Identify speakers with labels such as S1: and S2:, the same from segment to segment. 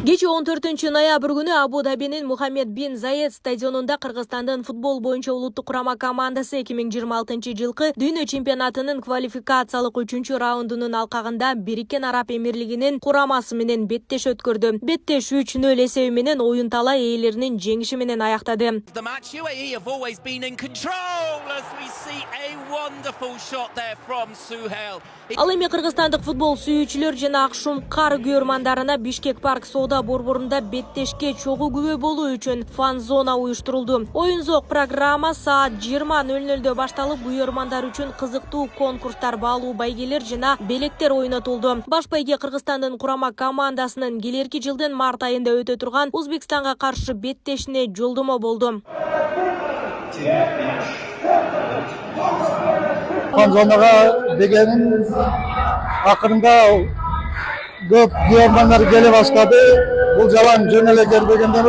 S1: Кече 14 ноябрь күнү Абу-Дабинин Мухаммед бин Заед стадионунда Кыргызстандын футбол боюнча улуттук курама командасы 2026 жылкы дүйнө чемпионатынын квалификациялык 3-раундунун алкагында Бириккен Араб Эмирлигинин курамасы менен беттеш өткөрдү. Беттеш 3-0 эсеби менен оюн талай ээлеринин жеңиши менен аяктады. Ал эми кыргызстандык футбол сүйүүчүлөр жана акшум кар күйөрмандарына Бишкек парк соода борборунда беттешке чогуу күбө болуу үчүн фан зона уюштурулду. Оюн-зок программа саат 20:00 башталып, күйөрмандар үчүн кызыктуу конкурстар, баалуу байгелер жана белектер ойнотулду. Баш байге Кыргызстандын курама командасынын келерки жылдын март айында өтө турган Өзбекстанга каршы беттешине жолдомо болду.
S2: Фан зонага дегенин акырында көп күйөрмандар келе баштады. Бул жалаң жөн эле келбегендер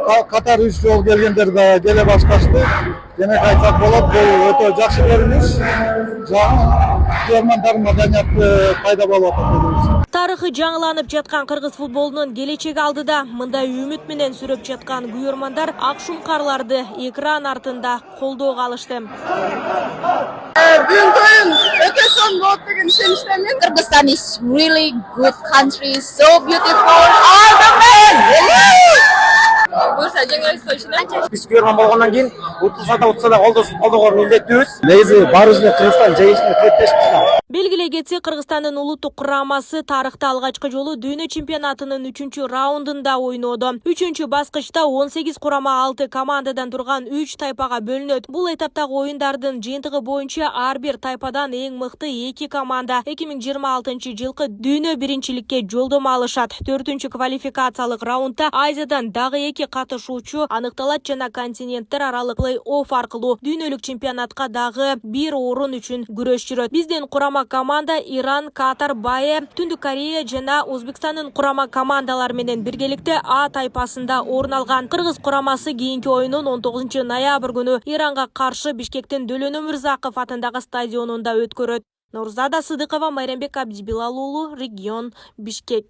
S2: 3 жол келгендер да келе башташты. Демек айтсак болот, бул өтө жакшы көрүнүш. Күйөрмандар маданияты пайда болуп атат.
S1: Тарыхы жаңыланып жаткан кыргыз футболунун келечеги алдыда. Мындай үмүт менен сүрөп жаткан күйөрмандар акшум карларды экран артында колдоого алышты.
S3: Kyrgyzstan is really good country, so beautiful, all the men.
S4: Биз күйөрман болгондон кийин утса да колдогоор милдеттүүбүз. Негизи баарыбыз Кыргызстан жайышына киреттешпиз.
S1: Белгилей кетсек, Кыргызстандын улуттук курамасы тарыхта алгачкы жолу дүйнө чемпионатынын 3-раундунда ойноду. 3-баскычта 18 курама 6 командадан турган 3 тайпага бөлүнөт. Бул этаптагы оюндардын жыйынтыгы боюнча ар бир тайпадан эң мыкты 2 команда 2026 жылкы дүйнө биринчиликке жолдомо алышат. 4-квалификациялык раундда Азиядан дагы 2 катышуучу аныкталат жана континенттер аралык плей-офф аркылуу дүйнөлүк чемпионатка дагы 1 орун үчүн күрөш жүрөт. Биздин курама команда Иран, Катар, Бае, Түндүк Корея жана Өзбекстандын курама командалары менен биргеликте А тайпасында орун алган. Кыргыз курамасы кийинки оюнун 19 ноябрь күнү Иранга каршы Бишкектин Дөлөн Өмүрзаков атындагы стадионунда өткөрөт. Нурзада Сыдыкова, Майрамбек Абдибилал уулу, регион, Бишкек.